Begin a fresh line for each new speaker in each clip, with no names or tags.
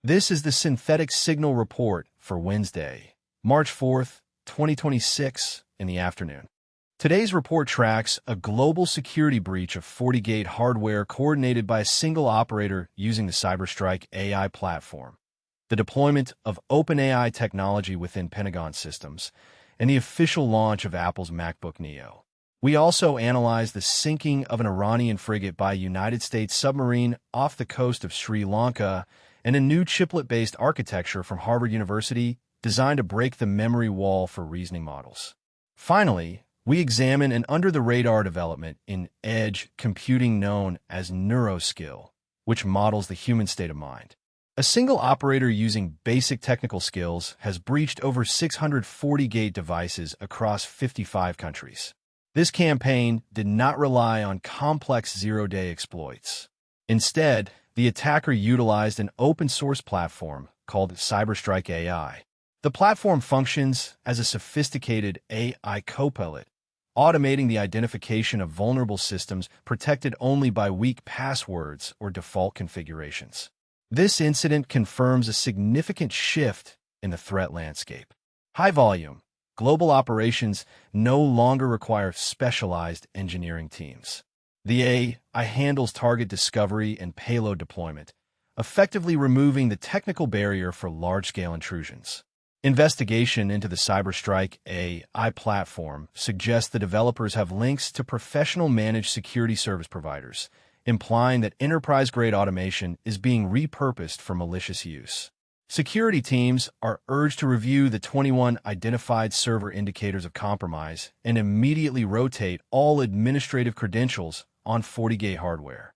This is the Synthetic Signal Report for Wednesday, March 4th, 2026, in the afternoon. Today's report tracks a global security breach of FortiGate hardware coordinated by a single operator using the CyberStrike AI platform, the deployment of OpenAI technology within Pentagon systems, and the official launch of Apple's MacBook Neo. We also analyze the sinking of an Iranian frigate by a United States submarine off the coast of Sri Lanka and a new chiplet-based architecture from Harvard University designed to break the memory wall for reasoning models. Finally, we examine an under-the-radar development in edge computing known as NeuroSkill, which models the human state of mind. A single operator using basic technical skills has breached over 600 FortiGate devices across 55 countries. This campaign did not rely on complex zero-day exploits. Instead, the attacker utilized an open-source platform called CyberStrike AI. The platform functions as a sophisticated AI copilot, automating the identification of vulnerable systems protected only by weak passwords or default configurations. This incident confirms a significant shift in the threat landscape. High-volume, global operations no longer require specialized engineering teams. The AI handles target discovery and payload deployment, effectively removing the technical barrier for large-scale intrusions. Investigation into the CyberStrike AI platform suggests the developers have links to professional managed security service providers, implying that enterprise-grade automation is being repurposed for malicious use. Security teams are urged to review the 21 identified server indicators of compromise and immediately rotate all administrative credentials on FortiGate hardware.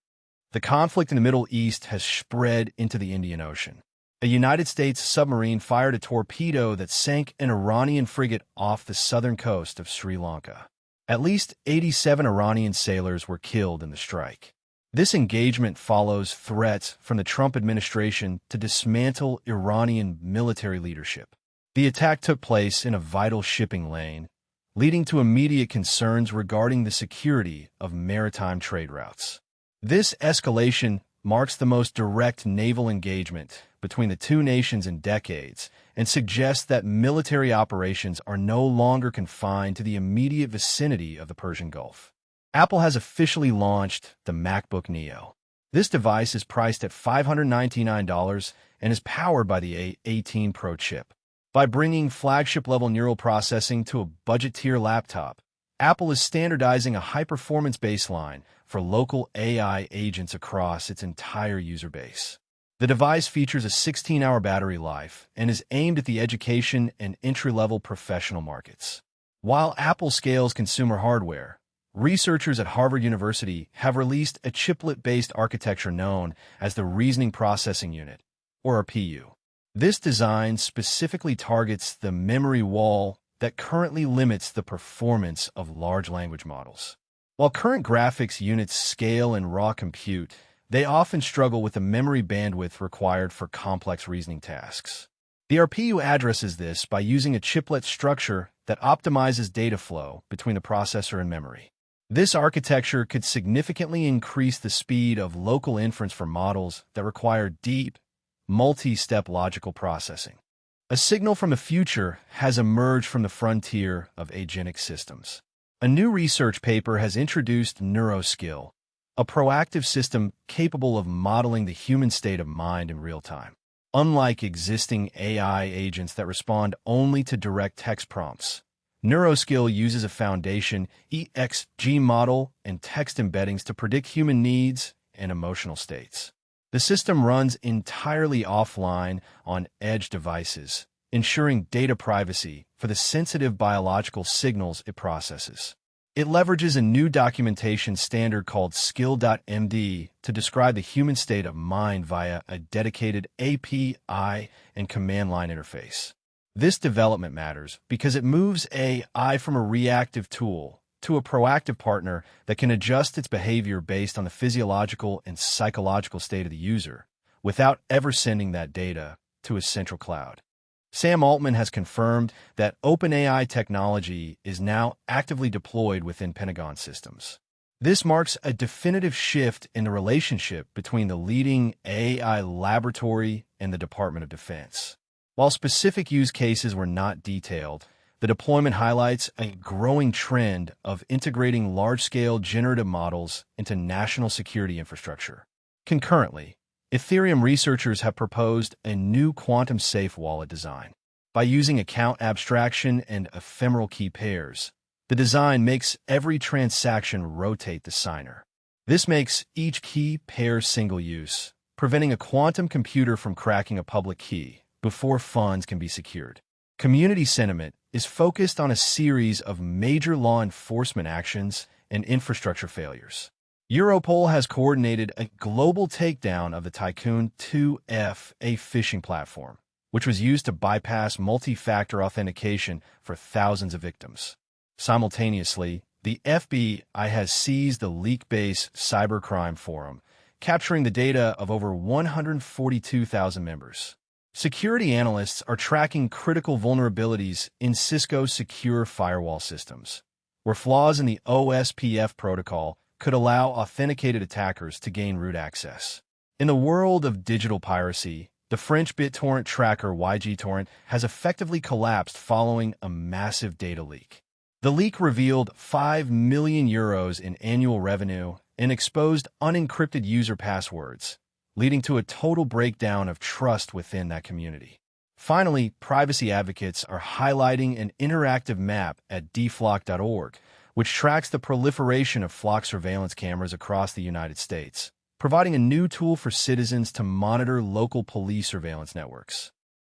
The conflict in the Middle East has spread into the Indian Ocean. A United States submarine fired a torpedo that sank an Iranian frigate off the southern coast of Sri Lanka. At least 87 Iranian sailors were killed in the strike. This engagement follows threats from the Trump administration to dismantle Iranian military leadership. The attack took place in a vital shipping lane, leading to immediate concerns regarding the security of maritime trade routes. This escalation marks the most direct naval engagement between the two nations in decades and suggests that military operations are no longer confined to the immediate vicinity of the Persian Gulf. Apple has officially launched the MacBook Neo. This device is priced at $599 and is powered by the A18 Pro chip. By bringing flagship-level neural processing to a budget-tier laptop, Apple is standardizing a high-performance baseline for local AI agents across its entire user base. The device features a 16-hour battery life and is aimed at the education and entry-level professional markets. While Apple scales consumer hardware, researchers at Harvard University have released a chiplet-based architecture known as the Reasoning Processing Unit, or RPU. This design specifically targets the memory wall that currently limits the performance of large language models. While current graphics units scale in raw compute, they often struggle with the memory bandwidth required for complex reasoning tasks. The RPU addresses this by using a chiplet structure that optimizes data flow between the processor and memory. This architecture could significantly increase the speed of local inference for models that require deep, multi-step logical processing. A signal from the future has emerged from the frontier of agentic systems. A new research paper has introduced NeuroSkill, a proactive system capable of modeling the human state of mind in real time. Unlike existing AI agents that respond only to direct text prompts, NeuroSkill uses a foundation EXG model and text embeddings to predict human needs and emotional states. The system runs entirely offline on edge devices, ensuring data privacy for the sensitive biological signals it processes. It leverages a new documentation standard called Skill.md to describe the human state of mind via a dedicated API and command line interface. This development matters because it moves AI from a reactive tool to a proactive partner that can adjust its behavior based on the physiological and psychological state of the user, without ever sending that data to a central cloud. Sam Altman has confirmed that OpenAI technology is now actively deployed within Pentagon systems. This marks a definitive shift in the relationship between the leading AI laboratory and the Department of Defense. While specific use cases were not detailed, the deployment highlights a growing trend of integrating large-scale generative models into national security infrastructure. Concurrently, Ethereum researchers have proposed a new quantum-safe wallet design. By using account abstraction and ephemeral key pairs, the design makes every transaction rotate the signer. This makes each key pair single-use, preventing a quantum computer from cracking a public key before funds can be secured. Community sentiment is focused on a series of major law enforcement actions and infrastructure failures. Europol has coordinated a global takedown of the Tycoon 2F, a phishing platform, which was used to bypass multi-factor authentication for thousands of victims. Simultaneously, the FBI has seized the leak-based cybercrime forum, capturing the data of over 142,000 members. Security analysts are tracking critical vulnerabilities in Cisco's secure firewall systems, where flaws in the OSPF protocol could allow authenticated attackers to gain root access. In the world of digital piracy, the French BitTorrent tracker YGTorrent has effectively collapsed following a massive data leak. The leak revealed €5 million in annual revenue and exposed unencrypted user passwords, leading to a total breakdown of trust within that community. Finally, privacy advocates are highlighting an interactive map at dflock.org, which tracks the proliferation of flock surveillance cameras across the United States, providing a new tool for citizens to monitor local police surveillance networks.